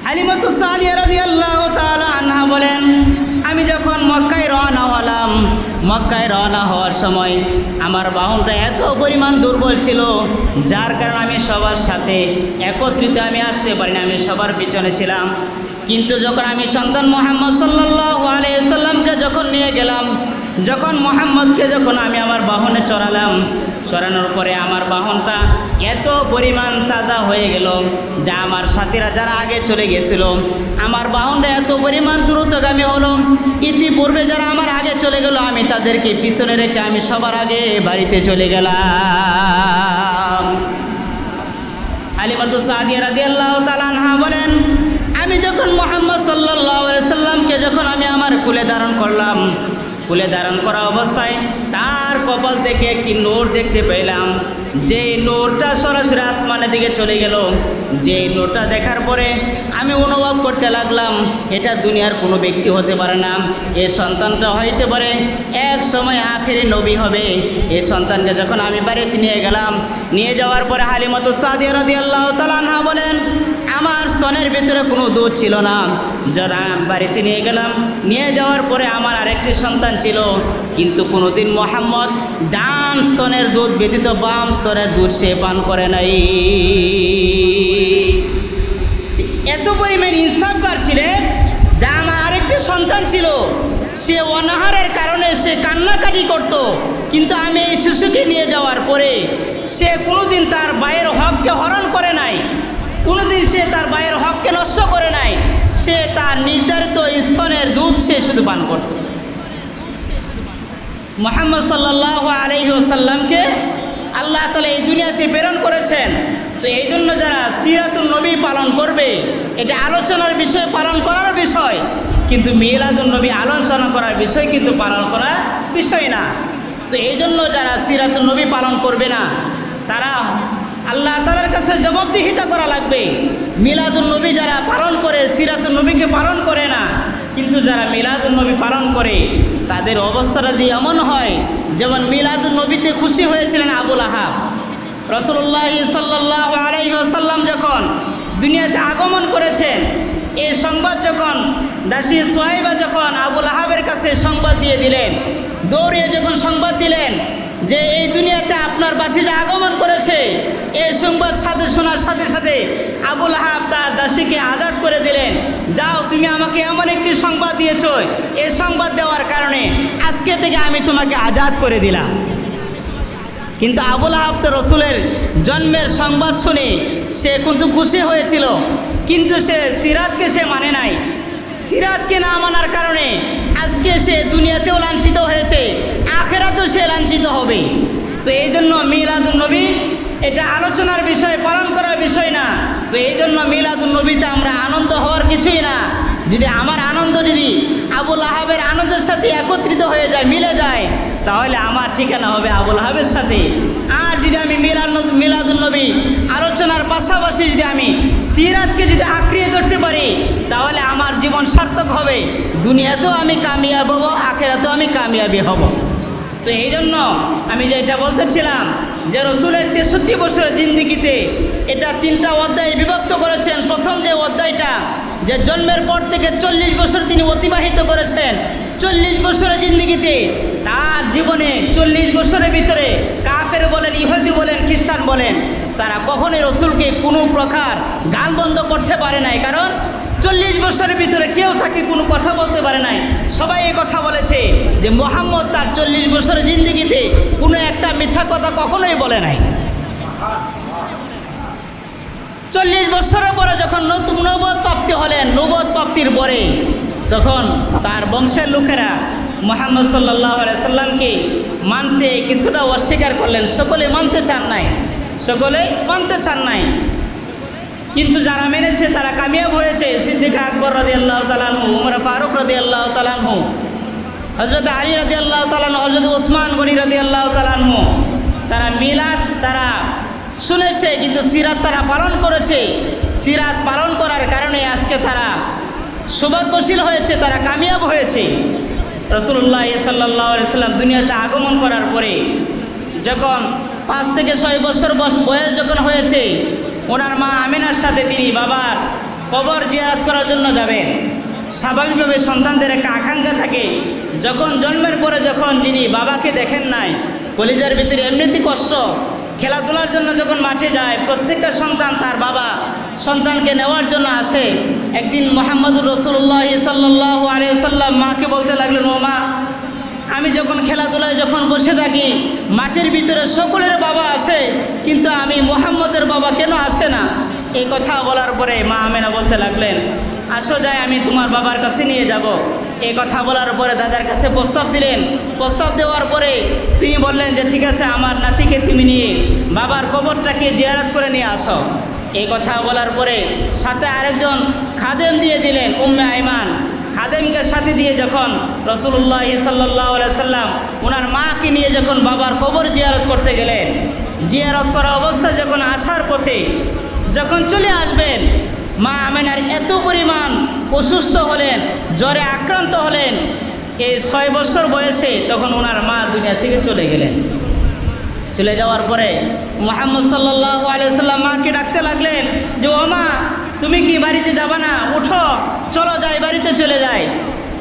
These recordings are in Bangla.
হালিমাতুস সাদিয়া রাদিয়াল্লাহু তাআলা আনহা বলেন, আমি যখন মক্কায় রওনা হলাম, মক্কায় রওনা হওয়ার সময় আমার বাহনটা এত পরিমাণ দুর্বল ছিল, যার কারণে আমি সবার সাথে একত্রিত আমি আসতে পারিনি, আমি সবার পিছনে ছিলাম। কিন্তু যখন আমি সন্তান মুহাম্মদ সাল্লাল্লাহু আলাইহি সাল্লামকে যখন নিয়ে গেলাম, যখন মুহাম্মদকে যখন আমি আমার বাহনে চড়ালাম, চড়ানোর পরে আমার বাহনটা এত পরিমাণ তাজা হয়ে গেল, যা আমার সাথীরা যারা আগে চলে গেছিল, আমার বাহনটা এত পরিমাণ দ্রুতগামী হলো। ইতিপূর্বে যারা আমার আগে চলে গেল, আমি তাদেরকে পিছনে রেখে আমি সবার আগে বাড়িতে চলে গেলাম। হালিমাতুস সাদিয়া রাদিয়াল্লাহু তাআলা আনহা বলেন, আমি যখন মুহাম্মদ সাল্লাল্লাহু আলাইহি সাল্লামকে যখন আমি আমার কুলে ধারণ করলাম, কুলে ধারণ করা অবস্থায় তার কপাল থেকে একটি নূর দেখতে পেলাম, যে নূরটা সরাসরি আসমানের দিকে চলে গেল। যে নূরটা দেখার পরে আমি অনুভব করতে লাগলাম, এটা দুনিয়ার কোনো ব্যক্তি হতে পারে না, এই সন্তানটা হইতে পারে এক সময় আখেরি নবী হবে। এই সন্তানকে যখন আমি বাড়িতে নিয়ে গেলাম, নিয়ে যাওয়ার পরে হালিমাতুস সাদিয়া রাদিয়াল্লাহু তাআলা আনহা বলেন, আমার স্তনের ভিতরে কোনো দুধ ছিল না। যারা বাড়িতে নিয়ে গেলাম, নিয়ে যাওয়ার পরে আমার আরেকটি সন্তান ছিল, কিন্তু কোনোদিন মুহাম্মদ ডান স্তনের দুধ ব্যতীত বাম স্তনের দুধ সে পান করে নাই। এত পরিমাণ ইনসাফগার ছিলেন, যা আমার আরেকটি সন্তান ছিল, সে অনাহারের কারণে সে কান্নাকাটি করত, কিন্তু আমি এই শিশুকে নিয়ে যাওয়ার পরে সে কোনোদিন তার ভাইয়ের হককে হরণ করে নাই, কোনোদিন সে তার ভাইয়ের হককে নষ্ট করে নাই। সে তার নির্ধারিত স্তনের দুধ সে শুধু পান করত। মুহাম্মদ সাল্লাল্লাহু আলাইহি ওয়াসাল্লামকে আল্লাহ তাআলা এই দুনিয়াতে প্রেরণ করেছেন। তো এই জন্য যারা সিরাতুন নবী পালন করবে, এটা আলোচনার বিষয়, পালন করার বিষয়, কিন্তু মিলাদুন নবী আলোচনা করার বিষয় কিন্তু পালন করার বিষয় না। তো এই জন্য যারা সিরাতুন নবী পালন করবে না, তারা আল্লাহ তাআলার কাছে জবাবদিহিতা করা লাগবে। মিলাদুন নবী যারা পালন করে, সিরাতুন নবীকে পালন করে না, কিন্তু যারা মিলাদুন নবী পালন করে, তাদের অবস্থাটা দিয়ে এমন হয় যেমন মিলাদুন নবীতে খুশি হয়েছিলেন আবু লাহাব। রাসূলুল্লাহ সাল্লাল্লাহু আলাইহি ওয়াসাল্লাম যখন দুনিয়াতে আগমন করেছেন, এই সংবাদ যখন দাসী সুহাইবা যখন আবু লাহাবের কাছে সংবাদ দিয়ে দিলেন, দৌড়িয়ে যখন সংবাদ দিলেন যে এই দুনিয়াতে আপনার ভাতিজা আগমন করেছে, এই সংবাদ সাথে শোনার সাথে সাথে আবু লাহাব তার দাসীকে আজাদ করে দিলেন। যাও, তুমি আমাকে এমন একটি সংবাদ দিয়েছ, এই সংবাদ দেওয়ার কারণে আজকে থেকে আমি তোমাকে আজাদ করে দিলাম। কিন্তু আবু লাহাব তো রসুলের জন্মের সংবাদ শুনে সে কিন্তু খুশি হয়েছিল, কিন্তু সে সিরাতকে সে মানে নাই। সিরাতকে না মানার কারণে আজকে সে দুনিয়াতেও লাঞ্ছিত হয়েছে, আখেরাতেও সে লাঞ্ছিত হবে। তো এই জন্য মিলাদুন নবী এটা আলোচনার বিষয়, পালন করার বিষয় না। তো এই জন্য মিলাদুন নবীতে আমরা আনন্দ হওয়ার কিছুই না। যদি আমার আনন্দ যদি আবু লাহাবের আনন্দের সাথে একত্রিত হয়ে যায়, মিলে যায়, তাহলে আমার ঠিকানা হবে আবু লাহাবের সাথে। আর যদি আমি মিলাদুন নবী আলোচনার পাশাপাশি যদি আমি সিরাতকে যদি আঁকড়িয়ে ধরতে পারি, তাহলে আমার জীবন সার্থক হবে। দুনিয়াতেও আমি কামিয়াব হব, আখেরাতেও আমি কামিয়াবি হব। তো এই জন্য আমি যেটা বলতেছিলাম যে রসুলের 63 বছরের জিন্দিগিতে এটা 3টা অধ্যায়ে বিভক্ত করেছেন। প্রথম যে অধ্যায়টা, যে জন্মের পর থেকে 40 বছর তিনি অতিবাহিত করেছেন, 40 বছরের জিন্দিগিতে তার জীবনে 40 বছরের ভিতরে কাফের বলেন, ইহুদি বলেন, খ্রিস্টান বলেন, তারা কখনোই রসুলকে কোনো প্রকার গান বন্ধ করতে পারে নাই। কারণ 40 বছরের ভিতরে কেউ তাকে কোনো কথা বলতে পারে নাই। সবাই এই কথা বলেছে যে মুহাম্মদ তার 40 বছরের জিন্দিগিতে কোনো একটা মিথ্যা কথা কখনোই বলে নাই। 40 বছরের পরে যখন নবুয়ত প্রাপ্তি হলেন, নবুয়ত প্রাপ্তির পরে তখন তার বংশের লোকেরা মুহাম্মদ সাল্লাল্লাহু আলাইহি সাল্লামকে মানতে কিছুটা অস্বীকার করলেন। সকলে মানতে চান নাই, সকলে মানতে চান নাই, কিন্তু যারা মেনেছে তারা কামিয়াব হয়েছে। সিদ্দিক আকবর রাদিয়াল্লাহু তাআলা আনহু, উমর ফারুক রাদিয়াল্লাহু তাআলা আনহু, হযরত আলী রাদিয়াল্লাহু তাআলা আনহু, হযরত ওসমান গনি রাদিয়াল্লাহু তাআলা আনহু, তারা মিলাদ তারা শুনেছে, কিন্তু সিরাত তারা পালন করেছে। সিরাত পালন করার কারণে আজকে তারা সৌভাগ্যশীল হয়েছে, তারা কামিয়াব হয়েছে। রাসূলুল্লাহ সাল্লাল্লাহু আলাইহি সাল্লাম দুনিয়াতে আগমন করার পরে যখন 5 থেকে 6 বছর বয়স যখন হয়েছে, ওনার মা আমিনার সাথে তিনি বাবার কবর জিয়ারত করার জন্য যাবেন। স্বাভাবিকভাবে সন্তানদের একটা আকাঙ্ক্ষা থাকে, যখন জন্মের পরে যখন যিনি বাবাকে দেখেন নাই, কলিজার ভিতরে এমনিতেই কষ্ট। খেলাধুলার জন্য যখন মাঠে যায়, প্রত্যেকটা সন্তান তার বাবা সন্তানকে নেওয়ার জন্য আসে। একদিন মুহাম্মদুর রাসূলুল্লাহ সাল্লাল্লাহু আলাইহি ওয়াসাল্লাম মাকে বলতে লাগলেন, ও মা, আমি যখন খেলাধুলায় যখন বসে থাকি, মাঠের ভিতরে সকলের বাবা আসে, কিন্তু আমি মুহাম্মদের বাবা কেন আসে না? এই কথা বলার পরে মা আমেনা বলতে লাগলেন, আসো যাই, আমি তোমার বাবার কাছে নিয়ে যাব। এই কথা বলার পরে দাদার কাছে প্রস্তাব দিলেন। প্রস্তাব দেওয়ার পরে তিনি বললেন যে ঠিক আছে, আমার নাতিকে তুমি নিয়ে বাবার কবরটাকে জিয়ারত করে নিয়ে আসো। এই কথা বলার পরে সাথে আরেকজন খাদেম দিয়ে দিলেন, উম্মে আইমান। খাদেমকে সাথে দিয়ে যখন রাসূলুল্লাহ সাল্লাল্লাহু আলাইহি সাল্লাম ওনার মাকে নিয়ে যখন বাবার কবর জিয়ারত করতে গেলেন, জিয়ারত করা অবস্থায় যখন আসার পথে যখন চলে আসবেন, মা আমেনার এত পরিমাণ অসুস্থ হলেন, জ্বরে আক্রান্ত হলেন। এই 6 বছর বয়সে তখন ওনার মা দুনিয়া থেকে চলে গেলেন। চলে যাওয়ার পরে মুহাম্মদ সাল্লাল্লাহু আলাইহি সাল্লাম মাকে ডাকতে লাগলেন যে, ও মা, তুমি কি বাড়িতে যাবা না? উঠো, চলো যাই, বাড়িতে চলে যাই।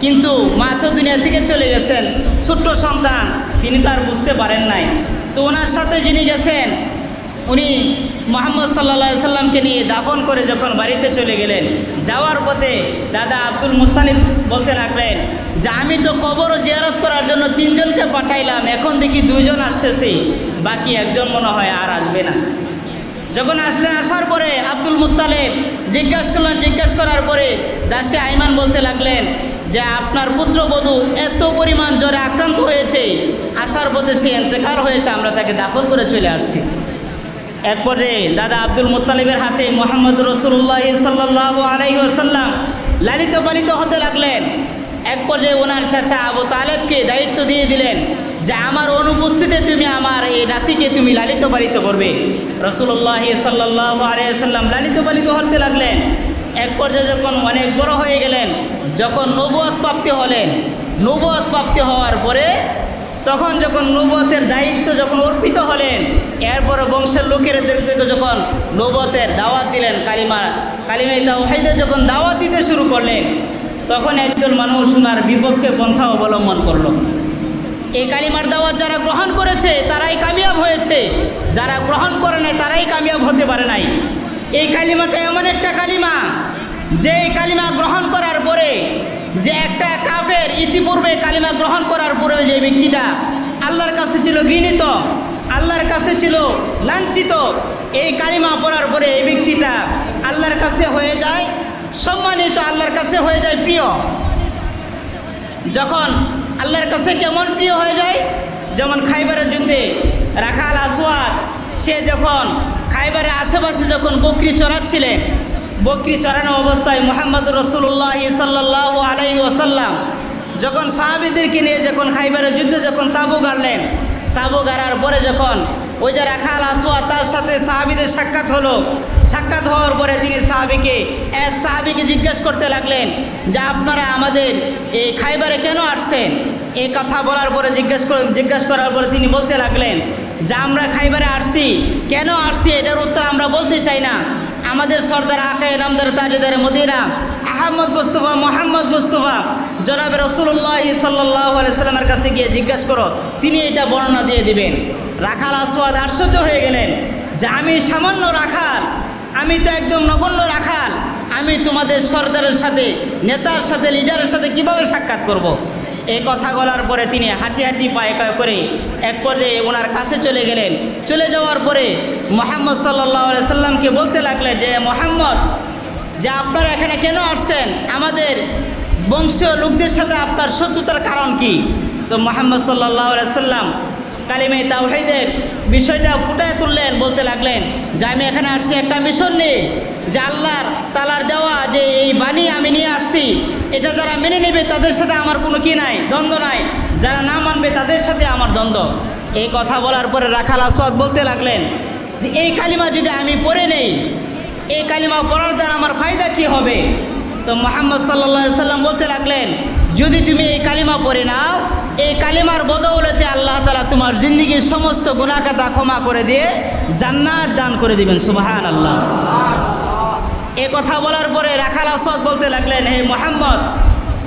কিন্তু মা তো দুনিয়া থেকে চলে গেছেন, ছোট্ট সন্তান, তিনি তার বুঝতে পারেন নাই। তো ওনার সাথে যিনি গেছেন, উনি মুহাম্মদ সাল্লাল্লাহু আলাইহি সাল্লামকে নিয়ে দাফন করে যখন বাড়িতে চলে গেলেন, যাওয়ার পথে দাদা আব্দুল মুত্তালিব বলতে লাগলেন যে, আমি তো কবর জিয়ারত করার জন্য 3 জনকে পাঠাইলাম, এখন দেখি 2 জন আসতেছে, বাকি একজন মনে হয় আর আসবে না। যখন আসলেন, আসার পরে আব্দুল মুত্তালিব জিজ্ঞাসা করার পরে দাসে আইমান বলতে লাগলেন যে, আপনার পুত্রবধূ এত পরিমাণ জ্বরে আক্রান্ত হয়েছে, আসার পথে সে ইন্তেকাল হয়েছে, আমরা তাকে দাফন করে চলে আসছি। এক পর্যায়ে দাদা আব্দুল মুত্তালিবের হাতে মুহাম্মদ রাসূলুল্লাহ সাল্লাল্লাহু আলাইহি ওয়াসাল্লাম লালিত পালিত হতে লাগলেন। এক পর্যায়ে ওনার চাচা আবু তালেবকে দায়িত্ব দিয়ে দিলেন যে, আমার অনুপস্থিতিতে তুমি আমার এই নাতিকে তুমি লালিত পালিত করবে। রাসূলুল্লাহ সাল্লাল্লাহু আলাইহি ওয়াসাল্লাম লালিত পালিত হতে লাগলেন। এক পর্যায়ে যখন অনেক বড় হয়ে গেলেন, যখন নবুয়ত প্রাপ্তি হলেন, নবুয়ত প্রাপ্তি হওয়ার পরে তখন যখন নবুয়তের দায়িত্ব যখন অর্পিত হলেন, এরপরে বংশের লোকেদেরকে যখন নবুয়তের দাওয়াত দিলেন, কালিমা তাওহীদে যখন দাওয়াত দিতে শুরু করলেন, তখন একজন মানুষ ওনার বিপক্ষে পন্থা অবলম্বন করলো। এই কালিমার দাওয়াত যারা গ্রহণ করেছে তারাই কামিয়াব হয়েছে, যারা গ্রহণ করে নাই তারাই কামিয়াব হতে পারে নাই। এই কালিমাটা এমন একটা কালিমা, যে এই কালিমা গ্রহণ করার পরে যে একটা কাফের ইতিপূর্বে কালিমা গ্রহণ করার পরে যে ব্যক্তিটা আল্লাহর কাছে ছিল ঘৃণিত, আল্লাহর কাছে ছিল লাঞ্ছিত, এই কালিমা পড়ার পরে এই ব্যক্তিটা আল্লাহর কাছে হয়ে যায় সম্মানিত, আল্লাহর কাছে হয়ে যায় প্রিয়। যখন আল্লাহর কাছে কেমন প্রিয় হয়ে যায়, যেমন খাইবারের যুদ্ধে রাখাল আসওয়াদ, সে যখন খাইবারের আশেপাশে যখন বকরি চড়াচ্ছিলেন, বকরি চড়ানো অবস্থায় মুহাম্মদ রাসূলুল্লাহ সাল্লাল্লাহু আলাইহি ওয়াসাল্লাম যখন সাহাবীদেরকে নিয়ে যখন খাইবারের যুদ্ধে যখন তাঁবু গাড়লেন, তাঁবু গাড়ার পরে যখন ওই যে রাখাল আসওয়াদ তার সাথে সাহাবীদের সাক্ষাৎ হলো, সাক্ষাৎ হওয়ার পরে তিনি এক সাহাবীকে জিজ্ঞেস করতে লাগলেন যে, আপনারা আমাদের এই খাইবারে কেন আসছেন? এই কথা বলার পরে জিজ্ঞেস করার পরে তিনি বলতে লাগলেন যে, আমরা খাইবারে আসছি, কেন আসছি এটার উত্তর আমরা বলতে চাই না। আমাদের সর্দার আকায়ে নামদার তাজদার মদিনা আহমদ মুস্তফা মোহাম্মদ মুস্তফা জনাবে রাসূলুল্লাহ সাল্লাল্লাহু আলাইহি সাল্লামের কাছে গিয়ে জিজ্ঞাসা করো, তিনি এটা বর্ণনা দিয়ে দিবেন। রাখাল আসওয়াদ আশ্চর্য হয়ে গেলেন যে, আমি সামান্য রাখাল, আমি তো একদম নগণ্য রাখাল, আমি তোমাদের সর্দারের সাথে, নেতার সাথে, লিডারের সাথে কিভাবে সাক্ষাৎ করব। এই কথা বলার পরে তিনি হাঁটি হাঁটি পায়ে করে এক পর্যায়ে ওনার কাছে চলে গেলেন। চলে যাওয়ার পরে মুহাম্মদ সাল্লাল্লাহু আলাইহি সাল্লামকে বলতে লাগলেন যে, মুহাম্মদ, যে আপনারা এখানে কেন আসছেন, আমাদের বংশীয় লোকদের সাথে আপনার শত্রুতার কারণ কি? তো মুহাম্মদ সাল্লাল্লাহু আলাইহি সাল্লাম কালিমা তাওহীদের বিষয়টা ফুটায় তুললেন, বলতে লাগলেন যে, আমি এখানে আসছি একটা মিশন নিয়ে, যে আল্লাহর তাআলার দেওয়া যে এই বাণী আমি নিয়ে আসছি, এটা যারা মেনে নেবে তাদের সাথে আমার কোনো কি নাই, দ্বন্দ্ব নাই, যারা না মানবে তাদের সাথে আমার দ্বন্দ্ব। এই কথা বলার পরে রাখাল আসওয়াদ বলতে লাগলেন যে, এই কালিমা যদি আমি পড়ে নেই, এই কালিমা পড়ার দ্বারা আমার ফায়দা কি হবে? তো মুহাম্মদ সাল্লাল্লাহু আলাইহি সাল্লাম বলতে লাগলেন, যদি তুমি এই কালিমা পড়ে নাও, এই কালিমার বদৌলতে আল্লাহ তাআলা তোমার জিন্দেগীর সমস্ত গুনাহ খাতা ক্ষমা করে দিয়ে জান্নাত দান করে দিবেন। সুবহানাল্লাহ। এ কথা বলার পরে রাখাল আসাদ বলতে লাগলেন, হে মুহাম্মদ,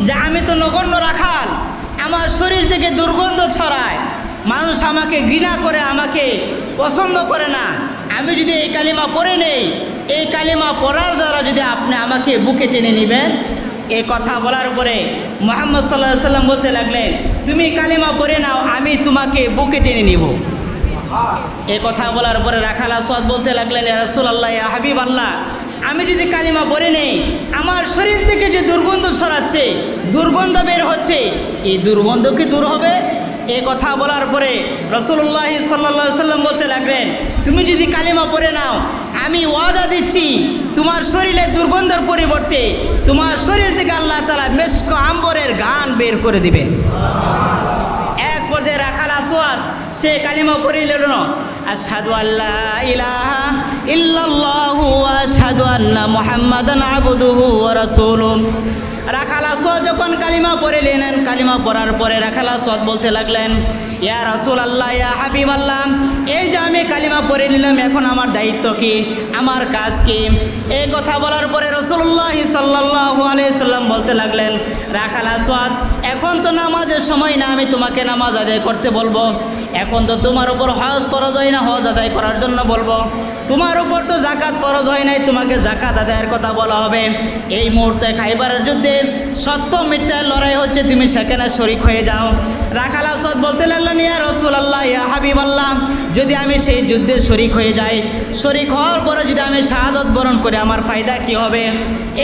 যে আমি তো নগণ্য রাখাল, আমার শরীর থেকে দুর্গন্ধ ছড়ায়, মানুষ আমাকে ঘৃণা করে, আমাকে পছন্দ করে না। আমি যদি এই কালিমা পড়ে নেই, এই কালিমা পড়ার দ্বারা যদি আপনি আমাকে বুকে টেনে নেবেন। এই কথা বলার পরে মুহাম্মদ সাল্লাল্লাহু আলাইহি ওয়াসাল্লাম বলতে লাগলেন, তুমি কালিমা পড়ে নাও, আমি তোমাকে বুকে টেনে নিব। এই কথা বলার পরে রাখাল আসাদ বলতে লাগলেন, ইয়া রাসূলুল্লাহ, ইয়া হাবিবাল্লাহ, আমি যদি কালিমা পড়ে নেই, আমার শরীর থেকে যে দুর্গন্ধ ছড়াচ্ছে, দুর্গন্ধ বের হচ্ছে, এই দুর্গন্ধ কি দূর হবে? এই কথা বলার পরে রাসূলুল্লাহ সাল্লাল্লাহু আলাইহি ওয়াসাল্লাম বলতে লাগলেন, তুমি যদি কালিমা পড়ে নাও, আমি ওয়াদা দিচ্ছি তোমার শরীরে দুর্গন্ধের পরিবর্তে তোমার শরীর থেকে আল্লাহ তাআলা মেশক আম্বরের গান বের করে দিবেন। এক পর্যায়ে রাখাল আসওয়াদ সে কালিমা পড়িলেন, আশহাদু আল্লা ইলাহা ইল্লাল্লাহু ওয়া আশহাদু আন্না মুহাম্মাদান আবদুহু ওয়া রাসূলুহু। রাখাল আসওয়াদ যখন কালিমা পড়িলেন, কালিমা পড়ার পরে রাখাল আসওয়াদ বলতে লাগলেন, ইয়া রাসূলুল্লাহ, ইয়া হাবিবাল্লাহ, এই যে আমি কালিমা পড়ে নিলাম, এখন আমার দায়িত্ব কি, আমার কাজ কি? এই কথা বলার পরে রাসূলুল্লাহ সাল্লাল্লাহু আলাইহি সাল্লাম বলতে লাগলেন, রাখাল আসওয়াদ, এখন তো নামাজের সময় না, আমি তোমাকে নামাজ আদায় করতে বলবো। এখন তো তোমার উপর হজ ফরজ হয় না, হজ আদায় করার জন্য বলবো। তোমার উপর তো যাকাত ফরজ হয় নাই, তোমাকে যাকাত আদায়ের কথা বলা হবে। এই মুহূর্তে খাইবারের যুদ্ধে সত্য মিথ্যার লড়াই হচ্ছে, তুমি সেখানে শরিক হয়ে যাও। রাখাল আসওয়াদ বলতে লাগলেন, ইয়া রাসূলুল্লাহ, ইয়া হাবিবাল্লাহ, যদি আমি সেই যুদ্ধে শরিক হয়ে যাই, শরিক হওয়ার পরে যদি আমি শাহাদত বরণ করি, আমার ফায়দা কি হবে?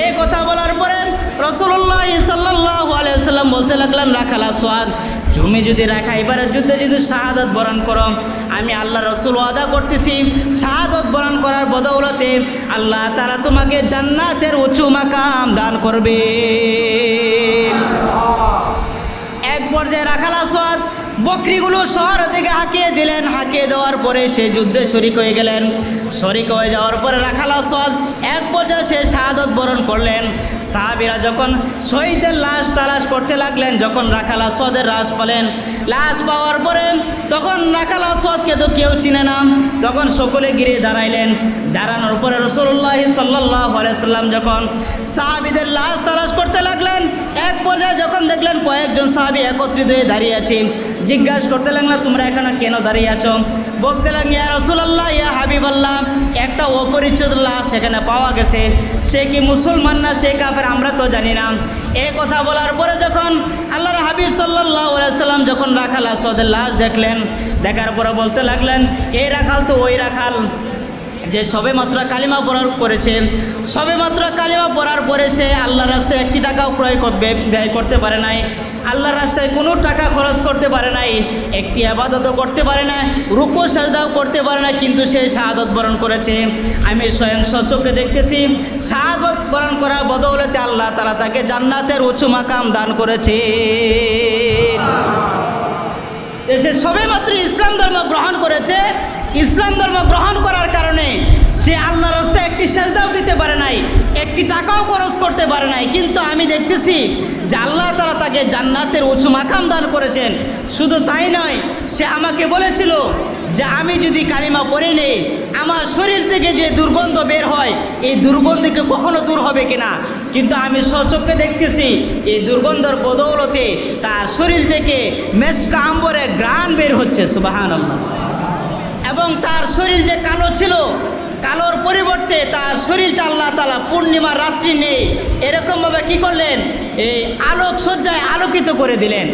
এই কথা বলার পরে রাসূলুল্লাহ সাল্লাল্লাহু আলাইহি ওয়াসাল্লাম বলতে লাগলেন, রাখাল আসওয়াদ, তুমি যদি খাইবারের যুদ্ধে যদি শাহাদত বরণ করো, আমি আল্লাহ রসুল ওয়াদা করতেছি, শাহাদত বরণ করার বদৌলতে আল্লাহ তাআলা তোমাকে জান্নাতের উঁচু মাকাম দান করবে। এক পর্যায়ে রাখাল আসওয়াদ বকরিগুলো শহর থেকে হাঁকিয়ে দিলেন। হাঁকিয়ে দেওয়ার পরে সে যুদ্ধে শরিক হয়ে গেলেন। শরিক হয়ে যাওয়ার পরে রাখাল আসওয়াদ এক পর্যায়ে সে শাহাদত বরণ করলেন। সাহাবীরা যখন শহীদের লাশ তালাশ করতে লাগলেন, যখন রাখাল আসওয়াদের লাশ পেলেন, লাশ পাওয়ার পরে তখন রাখাল আসওয়াদকে তো কেউ চিনে না, তখন সকলে গিরে দাঁড়াইলেন। দাঁড়ানোর পরে রাসূলুল্লাহ সাল্লাল্লাহু আলাইহি সাল্লাম যখন সাহাবীদের লাশ তালাশ করতে লাগলেন, এক পর্যায়ে যখন দেখলেন কয়েকজন সাহাবী একত্রিত হয়ে দাঁড়িয়ে আছে, জিজ্ঞাসা করতে লাগলেন, তোমরা এখানে কেন দাঁড়িয়ে আছো? বলতে লাগলেন, ইয়া রাসূলুল্লাহ, ইয়া হাবিবাল্লাহ, একটা অপরিচিত লাশ সেখানে পাওয়া গেছে, সে কি মুসলমান না সে কাফের আমরা তো জানি না। এই কথা বলার পরে যখন আল্লাহর হাবিব সাল্লাল্লাহু আলাইহি সাল্লাম যখন রাখাল আসওয়াদের লাশ দেখলেন, দেখার পরে বলতে লাগলেন, এই রাখাল তো ওই রাখাল যে সবে মাত্র কালিমা পড়ার করেছে, সবে মাত্র কালিমা পড়ার পরে সে আল্লাহর রাস্তায় একটি টাকাও ব্যয় করতে পারে নাই, আল্লাহর রাস্তায় কোনো টাকা খরচ করতে পারে নাই, একটি ইবাদতও করতে পারে না, রুকু সাজদাও করতে পারে না, কিন্তু সে শাহাদত বরণ করেছে। আমি স্বয়ং সচক্ষে দেখতেছি, শাহাদত বরণ করার বদৌলতে আল্লাহ তাআলা তাকে জান্নাতের উঁচু মাকাম দান করেছে। সে সবে মাত্র ইসলাম ধর্ম গ্রহণ করেছে। ইসলাম ধর্ম গ্রহণ করার কারণে সে আল্লাহর রাস্তায় একটি সেজদাও দিতে পারে নাই, একটি টাকাও খরচ করতে পারে নাই, কিন্তু আমি দেখতেছি যে আল্লাহ তাআলা তাকে জান্নাতের উঁচু মাকাম দান করেছেন। শুধু তাই নয়, সে আমাকে বলেছিল যে আমি যদি কালিমা পড়ে নেই, আমার শরীর থেকে যে দুর্গন্ধ বের হয়, এই দুর্গন্ধ কি কখনো দূর হবে কিনা, কিন্তু আমি স্বচক্ষে দেখতেছি এই দুর্গন্ধের বদৌলতে তার শরীর থেকে মেশক আম্বরের ঘ্রাণ বের হচ্ছে। সুবহানাল্লাহ। এবং তার শরীর যে কালো ছিল, কালোর পরিবর্তে তার শরীরটা আল্লাহ তাআলা পূর্ণিমা রাত্রি নেই এরকমভাবে কি করলেন, এই আলোক সজ্জায় আলোকিত করে দিলেন।